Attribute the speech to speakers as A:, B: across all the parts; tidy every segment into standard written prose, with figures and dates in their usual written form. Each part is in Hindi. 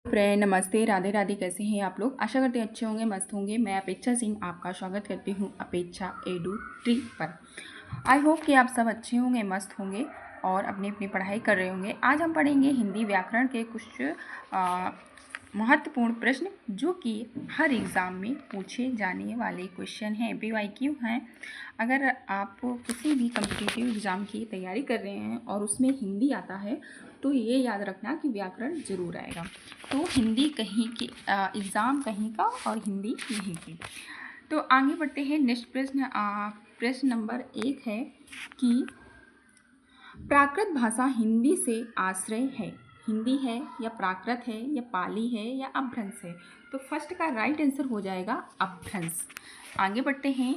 A: फ्रेंड नमस्ते, राधे राधे। कैसे हैं आप लोग? आशा करते हैं अच्छे होंगे, मस्त होंगे। मैं अपेक्षा सिंह आपका स्वागत करती हूँ अपेक्षा एडू ट्री पर। आई होप कि आप सब अच्छे होंगे, मस्त होंगे और अपनी अपनी पढ़ाई कर रहे होंगे। आज हम पढ़ेंगे हिंदी व्याकरण के कुछ महत्वपूर्ण प्रश्न जो कि हर एग्ज़ाम में पूछे जाने वाले क्वेश्चन हैं, PYQ हैं। अगर आप किसी भी कम्पिटिटिव एग्ज़ाम की तैयारी कर रहे हैं और उसमें हिंदी आता है तो ये याद रखना कि व्याकरण ज़रूर आएगा। तो हिंदी कहीं की एग्ज़ाम कहीं का और हिंदी यहीं की। तो आगे बढ़ते हैं। नेक्स्ट प्रश्न प्रश्न नंबर 1 है कि प्राकृत भाषा हिंदी से आश्रय है। हिंदी है या प्राकृत है या पाली है या अपभ्रंश है? तो फर्स्ट का राइट आंसर हो जाएगा अपभ्रंश। आगे बढ़ते हैं।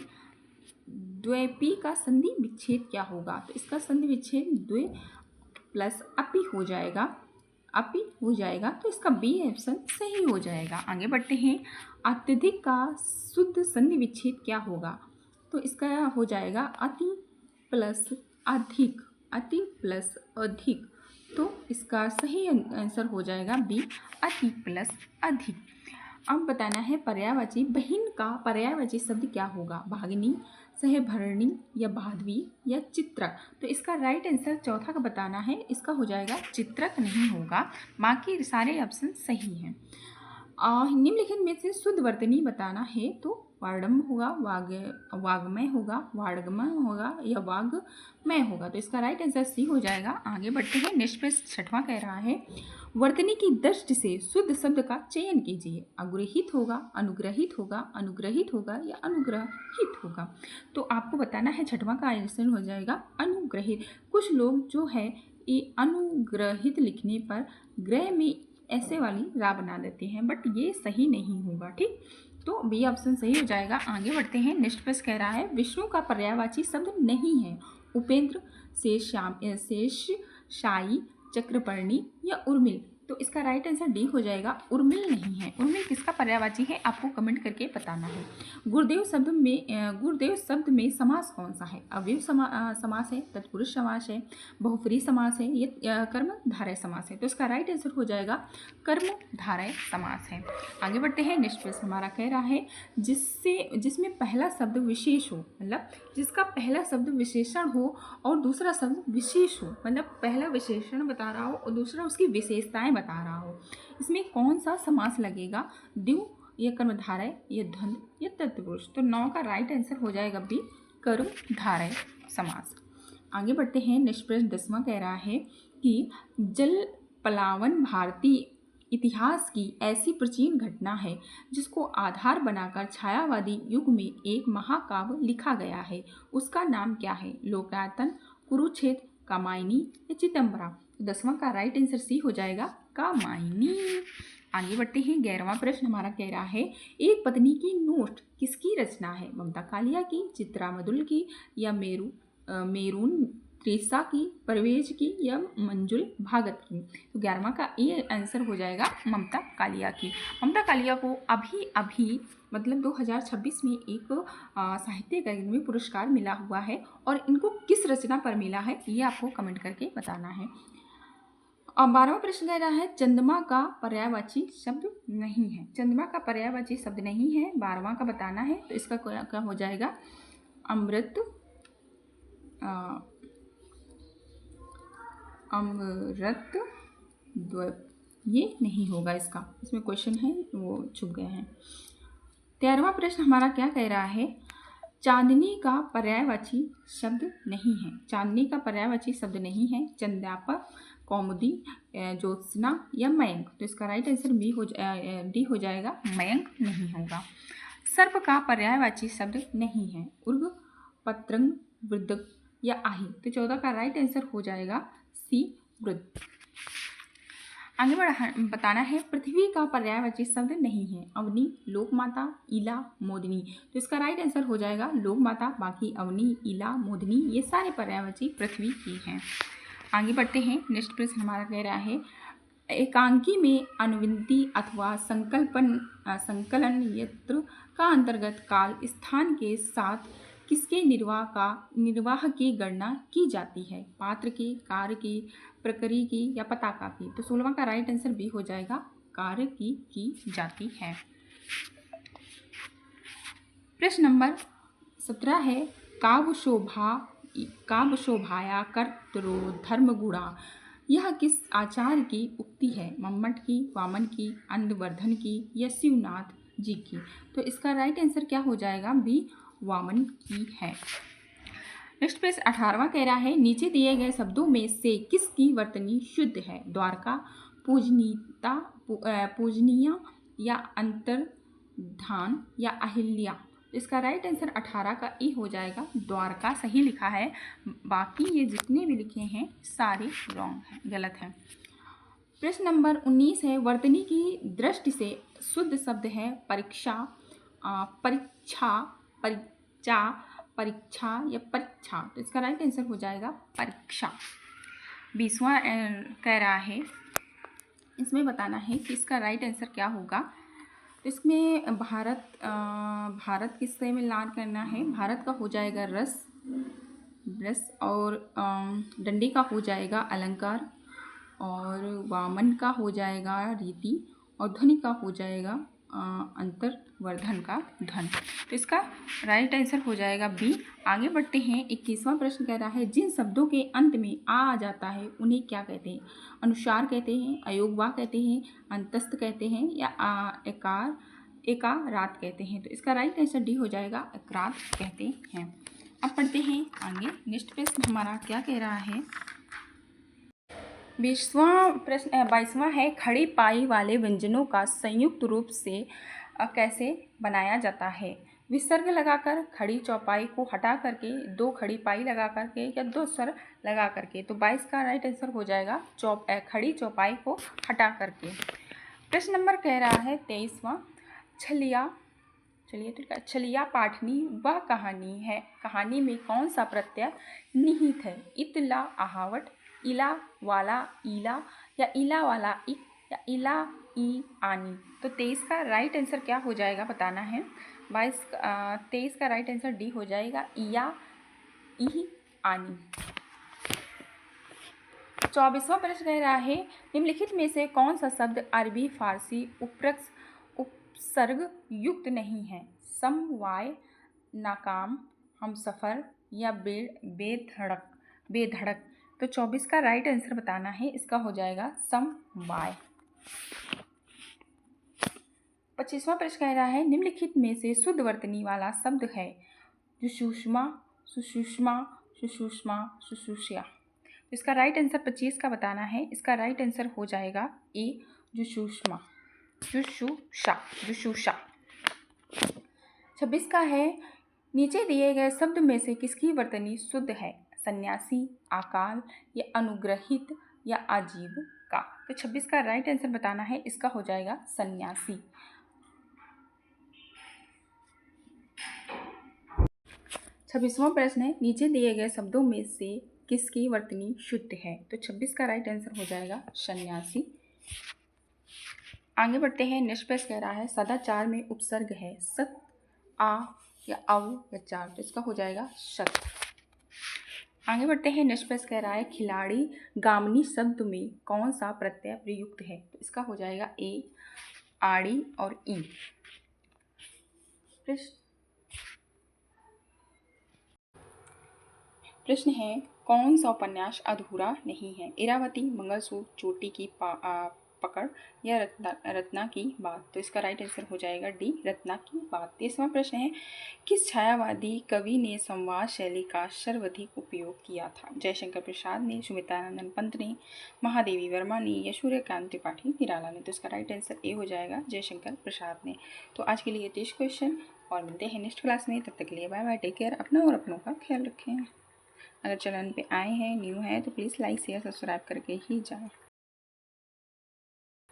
A: द्वैपी का संधि विच्छेद क्या होगा? तो इसका संधि विच्छेद द्वे प्लस अपी हो जाएगा। अपी हो जाएगा तो इसका बी ऑप्शन सही हो जाएगा। आगे बढ़ते हैं। अत्यधिक का शुद्ध संधि विच्छेद क्या होगा? तो इसका हो जाएगा अति प्लस अधिक। अति प्लस अधिक, तो इसका सही आंसर हो जाएगा बी, अति प्लस अधिक। अब बताना है पर्यायवाची बहिन का पर्यायवाची शब्द क्या होगा? भागिनी, सहभरणी या बाधवी या चित्रक? तो इसका राइट आंसर चौथा का बताना है। इसका हो जाएगा चित्रक, नहीं होगा। बाकी सारे ऑप्शन सही हैं। निम्नलिखित में से शुद्ध वर्तनी बताना है तो वार्डम होगा, वाग्मय होगा, वार्गमय होगा या वाग्मय होगा। तो इसका राइट आंसर सी हो जाएगा। आगे बढ़ते हैं। नेक्स्ट प्रश्न छठवां कह रहा है वर्तनी की दृष्टि से शुद्ध शब्द का चयन कीजिए। अग्रहित होगा, अनुग्रहित होगा, अनुग्रहित होगा या अनुग्रहित होगा? तो आपको बताना है। छठवां का आंसर हो जाएगा अनुग्रहित। कुछ लोग जो है ये अनुग्रहित लिखने पर ग्रह में ऐसे वाली रा बना देते हैं, बट ये सही नहीं होगा। ठीक, तो बी ऑप्शन सही हो जाएगा। आगे बढ़ते हैं। नेक्स्ट प्रश्न कह रहा है विष्णु का पर्यायवाची शब्द नहीं है। उपेंद्र, शेष, शाई, चक्रपर्णी या उर्मिल? तो इसका राइट आंसर डी हो जाएगा, उर्मिल नहीं है। उर्मिल किसका पर्यायवाची है आपको कमेंट करके बताना है। गुरुदेव शब्द में समास कौन सा है? अवयव समास है, तत्पुरुष समास है, बहुव्रीहि समास है, ये कर्मधारय समास है? तो इसका राइट आंसर हो जाएगा कर्मधारय समास है। आगे बढ़ते हैं। नेक्स्ट प्रश्न हमारा कह रहा है जिसमें पहला शब्द विशेष हो, मतलब जिसका पहला शब्द विशेषण हो और दूसरा शब्द विशेष हो, मतलब पहला विशेषण बता रहा हो और दूसरा उसकी विशेषताएं बता रहा हो, इसमें कौन सा समास लगेगा? द्विगु या कर्मधारय या द्वंद्व या तत्पुरुष? तो 9 का राइट आंसर हो जाएगा बी, कर्मधारय समास। आगे बढ़ते हैं। नेक्स्ट प्रश्न 10वां कह रहा है कि जल पलावन भारतीय इतिहास की ऐसी प्राचीन घटना है जिसको आधार बनाकर छायावादी युग में एक महाकाव्य लिखा गया है। उसका नाम क्या है? लोकायतन, कुरुक्षेत्र, कामायनी या चिदंबरा? 10वां का राइट आंसर सी हो जाएगा, कामायनी। आगे बढ़ते हैं। 11वां प्रश्न हमारा कह रहा है एक पत्नी की नोट किसकी रचना है? ममता कालिया की, चित्रा मधुल की या मेरून त्रेसा की, परवेज की या मंजुल भागत की? तो 11वां का ये आंसर हो जाएगा ममता कालिया की। ममता कालिया को अभी मतलब 2026 में एक साहित्य अकादमी पुरस्कार मिला हुआ है और इनको किस रचना पर मिला है ये आपको कमेंट करके बताना है। और 12वां प्रश्न कह रहा है चंद्रमा का पर्यायवाची शब्द नहीं है। चंद्रमा का पर्यायवाची शब्द नहीं है, 12वां का बताना है। तो इसका क्या हो जाएगा? अमृत, अमृत द्वीप, ये नहीं होगा इसका। इसमें क्वेश्चन है वो छुप गए हैं। 13वां प्रश्न हमारा क्या कह रहा है चांदनी का पर्यायवाची शब्द नहीं है। चांदनी का पर्यायवाची शब्द नहीं है। चंद्रापर, कौमुदी, ज्योत्सना या मयंक? तो इसका राइट आंसर डी हो जाएगा, मयंक नहीं होगा। सर्प का पर्यायवाची शब्द नहीं है। उर्ग, पत्रंग, वृद्धक या आही? तो 14 का राइट आंसर हो जाएगा सी, वृद्ध। आगे बताना है पृथ्वी का पर्यायवाची शब्द नहीं है। अवनी, लोकमाता, इला, मोदिनी? तो इसका राइट आंसर हो जाएगा लोकमाता। बाकी अवनी, इला, मोदिनी ये सारे पर्यायवाची पृथ्वी की हैं। आगे बढ़ते हैं। नेक्स्ट प्रश्न हमारा कह रहा है एकांकी में अनुवृत्ति अथवा संकलन यंत्र का अंतर्गत काल स्थान के साथ किसके निर्वाह की गणना की जाती है? पात्र की, कार्य की, प्रकृति की या पताका की? तो 16वां का राइट आंसर बी हो जाएगा, कार्य की जाती है। प्रश्न नंबर 17 है काव्य शोभाया कर्तरो धर्म गुणा। यह किस आचार्य की उक्ति है? मम्मट की, वामन की, अंधवर्धन की या शिवनाथ जी की? तो इसका राइट आंसर क्या हो जाएगा? बी वामन की है। नेक्स्ट पेज 18वां कह रहा है नीचे दिए गए शब्दों में से किसकी वर्तनी शुद्ध है? द्वारका, पूजनीय या अंतर्धान या अहिल्या? इसका राइट आंसर 18 का ई हो जाएगा। द्वारका सही लिखा है, बाकी ये जितने भी लिखे हैं सारे रॉन्ग हैं, गलत हैं। प्रश्न नंबर 19 है वर्तनी की दृष्टि से शुद्ध शब्द है परीक्षा, परीक्षा, परीक्षा, परीक्षा या परीक्षा? तो इसका राइट आंसर हो जाएगा परीक्षा। 20वां कह रहा है इसमें बताना है कि इसका राइट आंसर क्या होगा। तो इसमें भारत किससे मिलान करना है? भारत का हो जाएगा रस और डंडी का हो जाएगा अलंकार और वामन का हो जाएगा रीति और ध्वनि का हो जाएगा अंतर्वर्धन का धन। तो इसका राइट आंसर हो जाएगा बी। आगे बढ़ते हैं। 21वां प्रश्न कह रहा है जिन शब्दों के अंत में आ जाता है उन्हें क्या कहते हैं? अनुसार कहते हैं, अयोगवा कहते हैं, अंतस्थ कहते हैं या एकारात कहते हैं? तो इसका राइट आंसर डी हो जाएगा, एकारात कहते हैं। अब पढ़ते हैं आगे। नेक्स्ट प्रश्न हमारा क्या कह रहा है? 22वां है खड़ी पाई वाले व्यंजनों का संयुक्त रूप से कैसे बनाया जाता है? विसर्ग लगाकर, खड़ी चौपाई को हटा करके, 2 खड़ी पाई लगा करके या 2 स्वर लगा करके? तो 22 का राइट आंसर हो जाएगा खड़ी चौपाई को हटा करके। प्रश्न नंबर कह रहा है 23वां छलिया पाठनी वह कहानी है, कहानी में कौन सा प्रत्यय निहित है? इतला आहावट, इला वाला ईला या इला वाला इक या इला ई आनी? तो 23 का राइट आंसर क्या हो जाएगा बताना है। 23 का राइट आंसर डी हो जाएगा, इया ई आनी। 24वां प्रश्न कह रहा है निम्नलिखित में से कौन सा शब्द अरबी फारसी उपसर्ग युक्त नहीं है? समवाय, नाकाम, हमसफर या बेधड़क? तो 24 का राइट आंसर बताना है, इसका हो जाएगा समवाय। 25वां प्रश्न कह रहा है निम्नलिखित में से शुद्ध वर्तनी वाला शब्द है? सुषुष्मा, सुषुष्मा, सुषुष्मा, सुषुष्या? इसका राइट आंसर 25 का बताना है, इसका राइट आंसर हो जाएगा ए जुषुष्मा, जुषुषा। 26 का है नीचे दिए गए शब्द में से किसकी वर्तनी शुद्ध है? सन्यासी, अकाल या अनुग्रहित या आजीविका? तो 26 का राइट आंसर बताना है, इसका हो जाएगा सन्यासी। 26वां प्रश्न है नीचे दिए गए शब्दों में से किसकी वर्तनी शुद्ध है? तो 26 का राइट आंसर हो जाएगा सन्यासी। आगे बढ़ते हैं। नेक्स्ट प्रश्न कह रहा है सदाचार में उपसर्ग है सत, आ या अव या चार? तो इसका हो जाएगा सत। आगे बढ़ते हैं। नेक्स्ट प्रश्न कह रहा है खिलाड़ी गामनी शब्द में कौन सा प्रत्यय प्रयुक्त है? तो इसका हो जाएगा ए आड़ी और ई। प्रश्न है कौन सा उपन्यास अधूरा नहीं है? इरावती, मंगलसूत्र, चोटी की पकड़ या रत्ना की बात? तो इसका राइट आंसर हो जाएगा डी रत्ना की बात। 23वां प्रश्न है किस छायावादी कवि ने संवाद शैली का सर्वाधिक उपयोग किया था? जयशंकर प्रसाद ने, सुमित्रानंद पंत ने, महादेवी वर्मा ने या सूर्यकांत त्रिपाठी निराला ने? तो इसका राइट आंसर ए हो जाएगा जयशंकर प्रसाद ने। तो आज के लिए 23 क्वेश्चन और मिलते हैं नेक्स्ट क्लास में। तब तक के लिए बाय बाय, टेक केयर, अपना और अपनों का ख्याल रखें। अगर चैनल पे आए हैं, न्यू है तो प्लीज़ लाइक शेयर सब्सक्राइब करके ही जाएं।